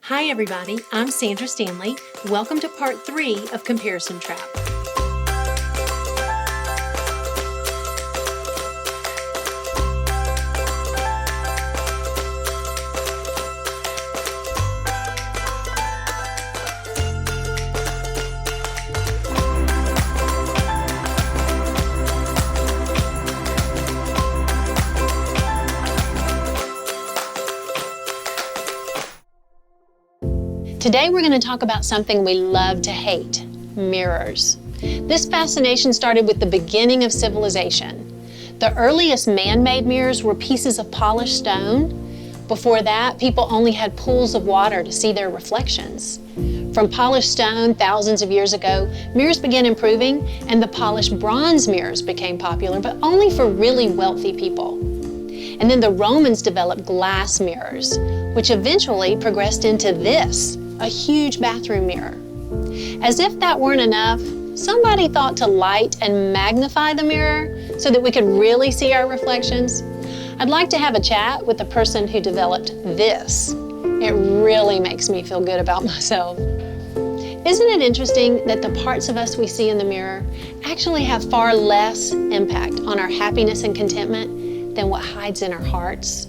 Hi everybody, I'm Sandra Stanley. Welcome to part 3 of Comparison Trap. Today we're going to talk about something we love to hate, mirrors. This fascination started with the beginning of civilization. The earliest man-made mirrors were pieces of polished stone. Before that, people only had pools of water to see their reflections. From polished stone thousands of years ago, mirrors began improving and the polished bronze mirrors became popular, but only for really wealthy people. And then the Romans developed glass mirrors, which eventually progressed into this, a huge bathroom mirror. As if that weren't enough, somebody thought to light and magnify the mirror so that we could really see our reflections. I'd like to have a chat with the person who developed this. It really makes me feel good about myself. Isn't it interesting that the parts of us we see in the mirror actually have far less impact on our happiness and contentment than what hides in our hearts?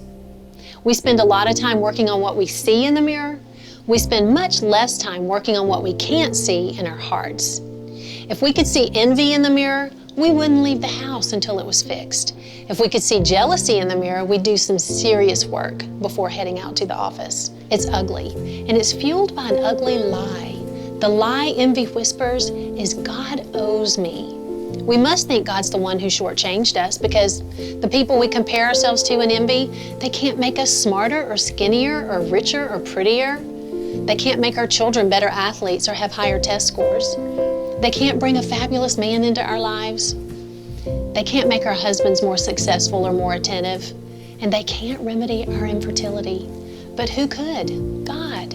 We spend a lot of time working on what we see in the mirror. We spend much less time working on what we can't see in our hearts. If we could see envy in the mirror, we wouldn't leave the house until it was fixed. If we could see jealousy in the mirror, we'd do some serious work before heading out to the office. It's ugly, and it's fueled by an ugly lie. The lie envy whispers is God owes me. We must think God's the one who shortchanged us because the people we compare ourselves to in envy, they can't make us smarter or skinnier or richer or prettier. They can't make our children better athletes or have higher test scores. They can't bring a fabulous man into our lives. They can't make our husbands more successful or more attentive. And they can't remedy our infertility. But who could? God.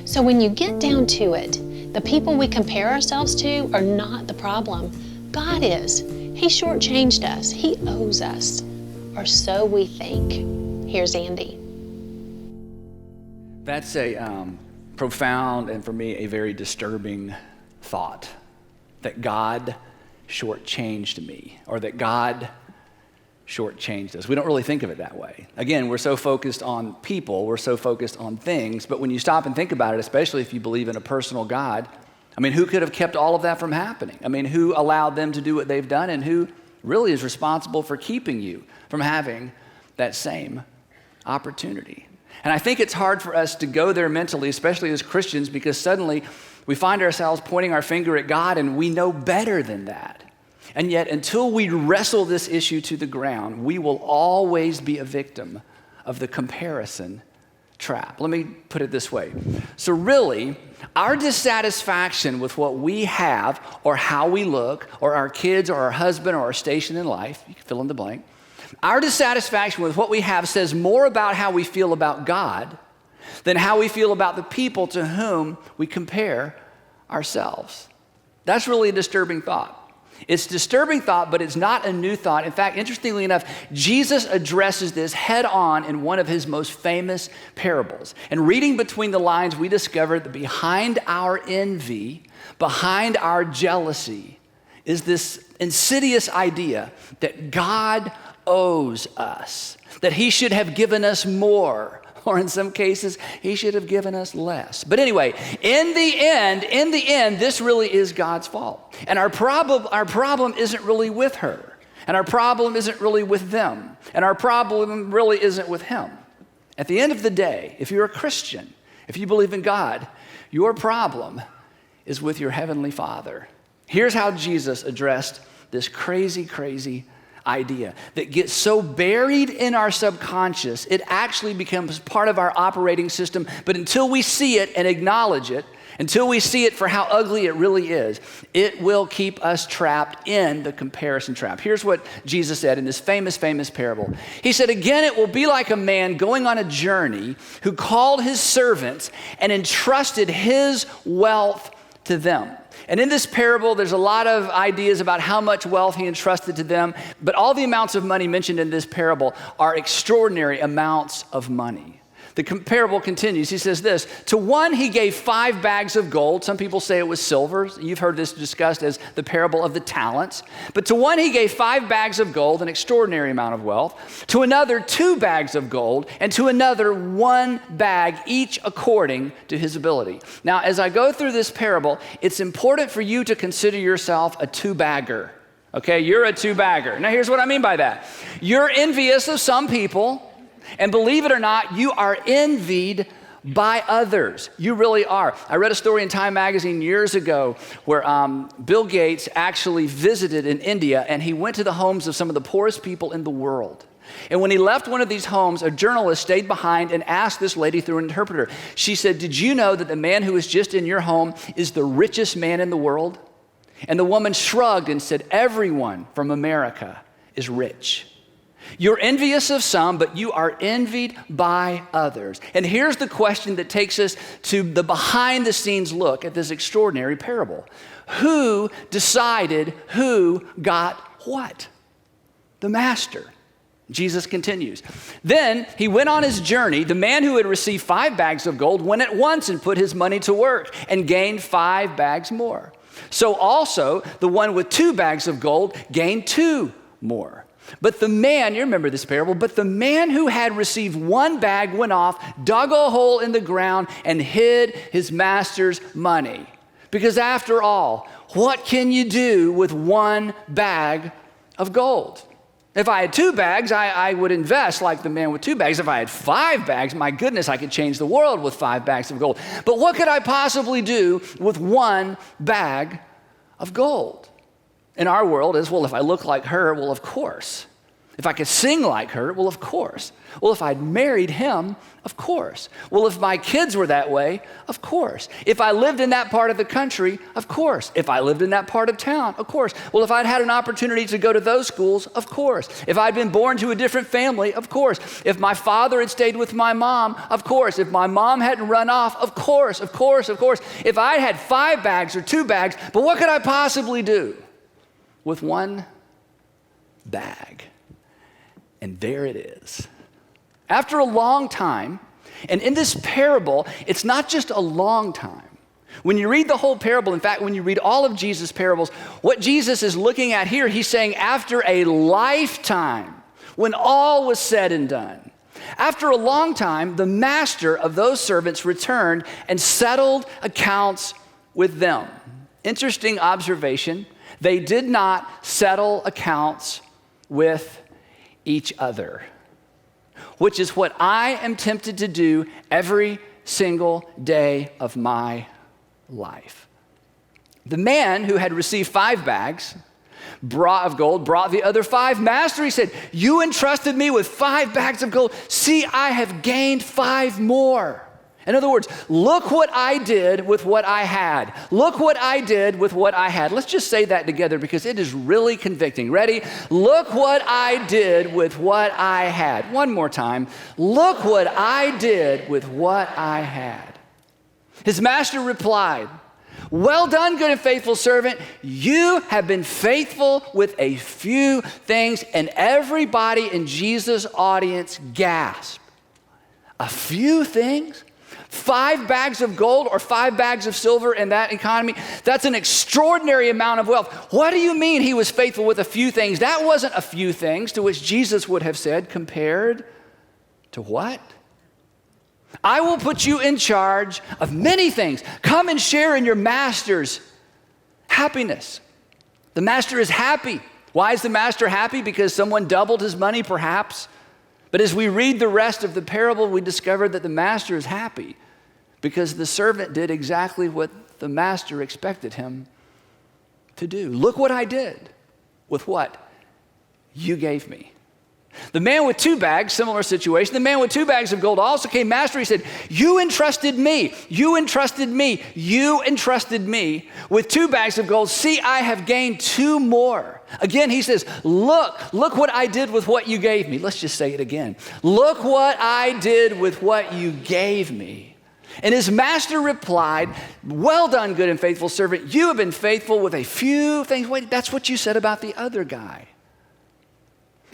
So when you get down to it, the people we compare ourselves to are not the problem. God is. He shortchanged us. He owes us. Or so we think. Here's Andy. That's a profound and for me a very disturbing thought, that God shortchanged me or that God shortchanged us. We don't really think of it that way. Again, we're so focused on people, we're so focused on things, but when you stop and think about it, especially if you believe in a personal God, I mean, who could have kept all of that from happening? I mean, who allowed them to do what they've done and who really is responsible for keeping you from having that same opportunity? And I think it's hard for us to go there mentally, especially as Christians, because suddenly we find ourselves pointing our finger at God and we know better than that. And yet, until we wrestle this issue to the ground, we will always be a victim of the comparison trap. Let me put it this way. So really, our dissatisfaction with what we have or how we look or our kids or our husband or our station in life, you can fill in the blank, our dissatisfaction with what we have says more about how we feel about God than how we feel about the people to whom we compare ourselves. That's really a disturbing thought. It's a disturbing thought, but it's not a new thought. In fact, interestingly enough, Jesus addresses this head on in one of his most famous parables. And reading between the lines, we discover that behind our envy, behind our jealousy, is this insidious idea that God owes us, that he should have given us more, or in some cases, he should have given us less. But anyway, in the end, this really is God's fault. And our problem isn't really with her. And our problem isn't really with them. And our problem really isn't with him. At the end of the day, if you're a Christian, if you believe in God, your problem is with your heavenly Father. Here's how Jesus addressed this crazy idea that gets so buried in our subconscious, it actually becomes part of our operating system. But until we see it and acknowledge it, until we see it for how ugly it really is, it will keep us trapped in the comparison trap. Here's what Jesus said in this famous parable. He said, again, it will be like a man going on a journey who called his servants and entrusted his wealth to them. And in this parable, there's a lot of ideas about how much wealth he entrusted to them, but all the amounts of money mentioned in this parable are extraordinary amounts of money. The parable continues. He says this, to one he gave 5 bags of gold. Some people say it was silver. You've heard this discussed as the parable of the talents. But to one he gave 5 bags of gold, an extraordinary amount of wealth. To another 2 bags of gold, and to another 1 bag, each according to his ability. Now, as I go through this parable, it's important for you to consider yourself a 2-bagger. Okay, you're a 2-bagger. Now, here's what I mean by that. You're envious of some people. And believe it or not, you are envied by others. You really are. I read a story in Time magazine years ago where Bill Gates actually visited in India, and he went to the homes of some of the poorest people in the world. And when he left one of these homes, a journalist stayed behind and asked this lady through an interpreter. She said, did you know that the man who is just in your home is the richest man in the world? And the woman shrugged and said, everyone from America is rich. You're envious of some, but you are envied by others. And here's the question that takes us to the behind-the-scenes look at this extraordinary parable. Who decided who got what? The master. Jesus continues. Then he went on his journey. The man who had received 5 bags of gold went at once and put his money to work and gained 5 bags more. So also the one with 2 bags of gold gained 2 more. But the man, you remember this parable, but the man who had received 1 bag went off, dug a hole in the ground, and hid his master's money. Because after all, what can you do with 1 bag of gold? If I had 2 bags, I would invest like the man with 2 bags. If I had 5 bags, my goodness, I could change the world with 5 bags of gold. But what could I possibly do with 1 bag of gold? In our world is, well, if I look like her, well, of course. If I could sing like her, well, of course. Well, if I'd married him, of course. Well, if my kids were that way, of course. If I lived in that part of the country, of course. If I lived in that part of town, of course. Well, if I'd had an opportunity to go to those schools, of course. If I'd been born to a different family, of course. If my father had stayed with my mom, of course. If my mom hadn't run off, of course, of course, of course. If I had 5 bags or 2 bags, but what could I possibly do with 1 bag? And there it is. After a long time, and in this parable, it's not just a long time. When you read the whole parable, in fact, when you read all of Jesus' parables, what Jesus is looking at here, he's saying after a lifetime, when all was said and done, after a long time, the master of those servants returned and settled accounts with them. Interesting observation. They did not settle accounts with each other, which is what I am tempted to do every single day of my life. The man who had received 5 bags of gold brought the other 5. Master, he said, you entrusted me with 5 bags of gold. See, I have gained 5 more. In other words, look what I did with what I had. Look what I did with what I had. Let's just say that together because it is really convicting. Ready? Look what I did with what I had. One more time. Look what I did with what I had. His master replied, well done, good and faithful servant. You have been faithful with a few things. And everybody in Jesus' audience gasped. A few things? 5 bags of gold or 5 bags of silver in that economy, that's an extraordinary amount of wealth. What do you mean he was faithful with a few things? That wasn't a few things, to which Jesus would have said, compared to what? I will put you in charge of many things. Come and share in your master's happiness. The master is happy. Why is the master happy? Because someone doubled his money, perhaps. But as we read the rest of the parable, we discover that the master is happy because the servant did exactly what the master expected him to do. Look what I did with what you gave me. The man with 2 bags, similar situation. The man with 2 bags of gold also came. Master, he said, you entrusted me with 2 bags of gold. See, I have gained 2 more. Again, he says, look what I did with what you gave me. Let's just say it again. Look what I did with what you gave me. And his master replied, well done, good and faithful servant. You have been faithful with a few things. Wait, that's what you said about the other guy.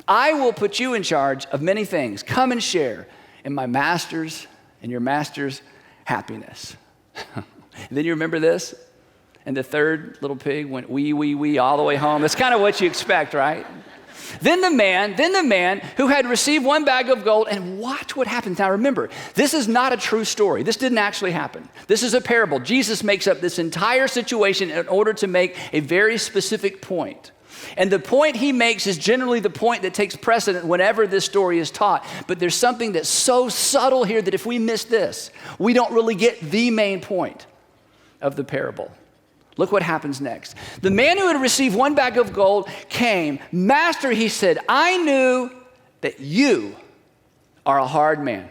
I will put you in charge of many things. Come and share in my master's and your master's happiness. Then you remember this? And the third little pig went wee all the way home. That's kind of what you expect, right? Then the man who had received 1 bag of gold, and watch what happens. Now remember, this is not a true story. This didn't actually happen. This is a parable. Jesus makes up this entire situation in order to make a very specific point. And the point he makes is generally the point that takes precedent whenever this story is taught. But there's something that's so subtle here that if we miss this, we don't really get the main point of the parable. Look what happens next. The man who had received 1 bag of gold came. Master, he said, I knew that you are a hard man,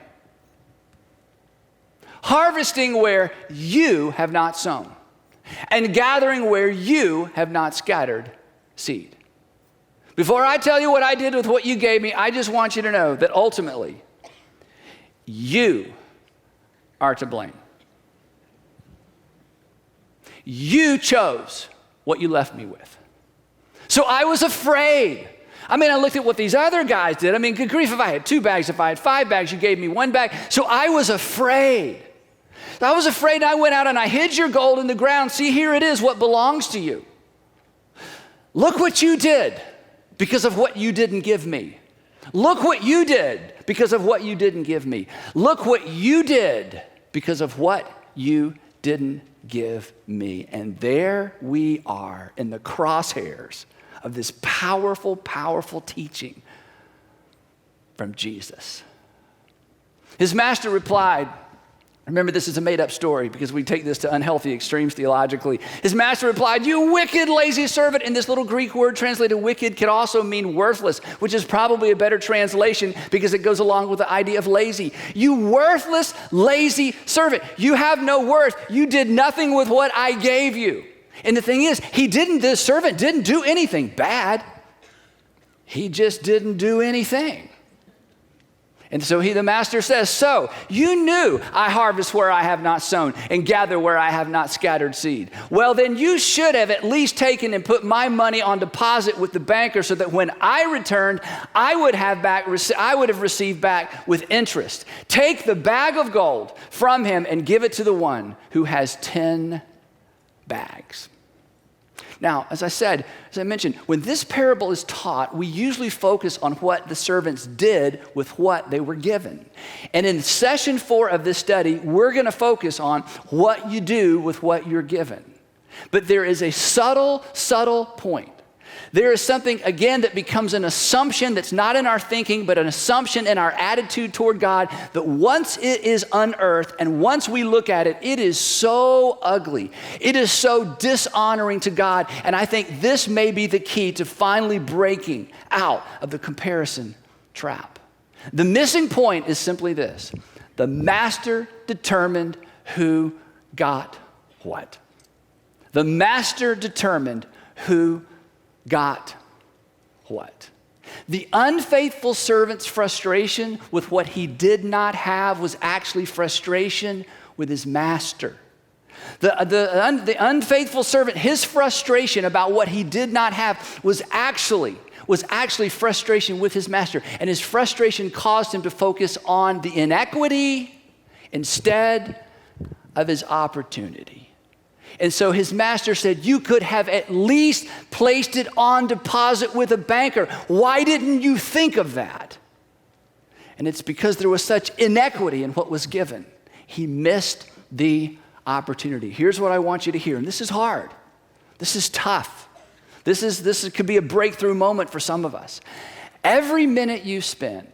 harvesting where you have not sown, and gathering where you have not scattered seed. Before I tell you what I did with what you gave me, I just want you to know that ultimately, you are to blame. You chose what you left me with. So I was afraid. I looked at what these other guys did. Good grief, if I had 2 bags, if I had 5 bags, you gave me 1 bag. So I was afraid. I went out and I hid your gold in the ground. See, here it is, what belongs to you. Look what you did because of what you didn't give me. Look what you did because of what you didn't give me. Look what you did because of what you didn't give me. And there we are in the crosshairs of this powerful, powerful teaching from Jesus. His master replied, remember, this is a made-up story because we take this to unhealthy extremes theologically. His master replied, you wicked, lazy servant. And this little Greek word translated wicked could also mean worthless, which is probably a better translation because it goes along with the idea of lazy. You worthless, lazy servant. You have no worth. You did nothing with what I gave you. And the thing is, this servant didn't do anything bad. He just didn't do anything. And so the master says, so you knew I harvest where I have not sown and gather where I have not scattered seed. Well, then you should have at least taken and put my money on deposit with the banker so that when I returned, I would have received back with interest. Take the bag of gold from him and give it to the one who has 10 bags. Now, as I mentioned, when this parable is taught, we usually focus on what the servants did with what they were given. And in session 4 of this study, we're going to focus on what you do with what you're given. But there is a subtle point. There is something, again, that becomes an assumption that's not in our thinking, but an assumption in our attitude toward God that once it is unearthed and once we look at it, it is so ugly. It is so dishonoring to God. And I think this may be the key to finally breaking out of the comparison trap. The missing point is simply this. The master determined who got what. The master determined who got what? The unfaithful servant's frustration with what he did not have was actually frustration with his master. The unfaithful servant, his frustration about what he did not have was actually frustration with his master. And his frustration caused him to focus on the inequity instead of his opportunity. And so his master said, you could have at least placed it on deposit with a banker. Why didn't you think of that? And it's because there was such inequity in what was given. He missed the opportunity. Here's what I want you to hear, and this is hard. This is tough. This could be a breakthrough moment for some of us. Every minute you spend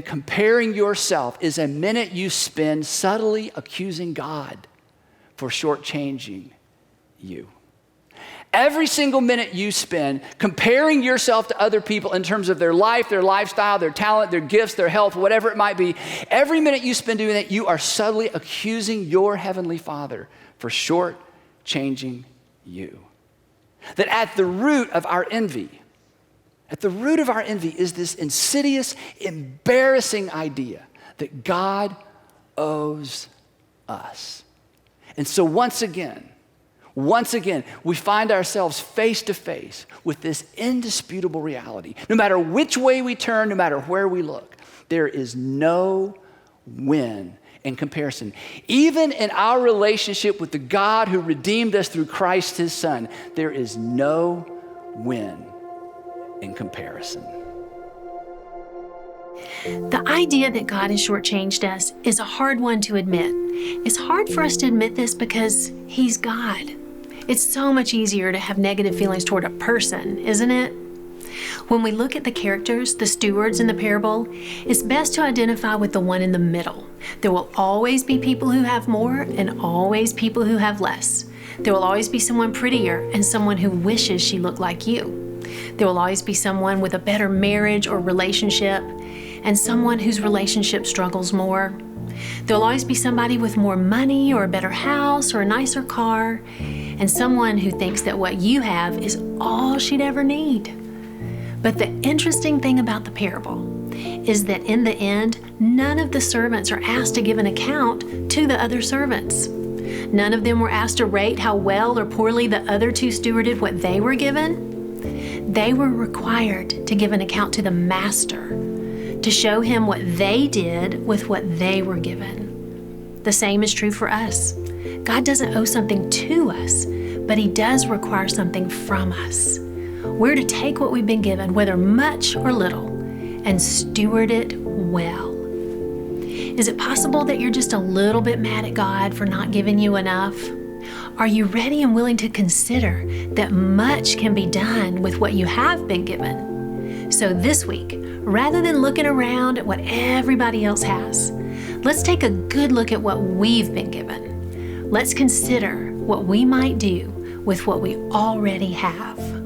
comparing yourself is a minute you spend subtly accusing God for shortchanging you. Every single minute you spend comparing yourself to other people in terms of their life, their lifestyle, their talent, their gifts, their health, whatever it might be, every minute you spend doing that, you are subtly accusing your Heavenly Father for shortchanging you. That at the root of our envy is this insidious, embarrassing idea that God owes us. And so once again, we find ourselves face to face with this indisputable reality. No matter which way we turn, no matter where we look, there is no win in comparison. Even in our relationship with the God who redeemed us through Christ, his Son, there is no win in comparison. The idea that God has shortchanged us is a hard one to admit. It's hard for us to admit this because he's God. It's so much easier to have negative feelings toward a person, isn't it? When we look at the characters, the stewards in the parable, it's best to identify with the one in the middle. There will always be people who have more and always people who have less. There will always be someone prettier and someone who wishes she looked like you. There will always be someone with a better marriage or relationship and someone whose relationship struggles more. There'll always be somebody with more money or a better house or a nicer car, and someone who thinks that what you have is all she'd ever need. But the interesting thing about the parable is that in the end, none of the servants are asked to give an account to the other servants. None of them were asked to rate how well or poorly the other two stewarded what they were given. They were required to give an account to the master, to show him what they did with what they were given. The same is true for us. God doesn't owe something to us, but he does require something from us. We're to take what we've been given, whether much or little, and steward it well. Is it possible that you're just a little bit mad at God for not giving you enough? Are you ready and willing to consider that much can be done with what you have been given? So this week, rather than looking around at what everybody else has, let's take a good look at what we've been given. Let's consider what we might do with what we already have.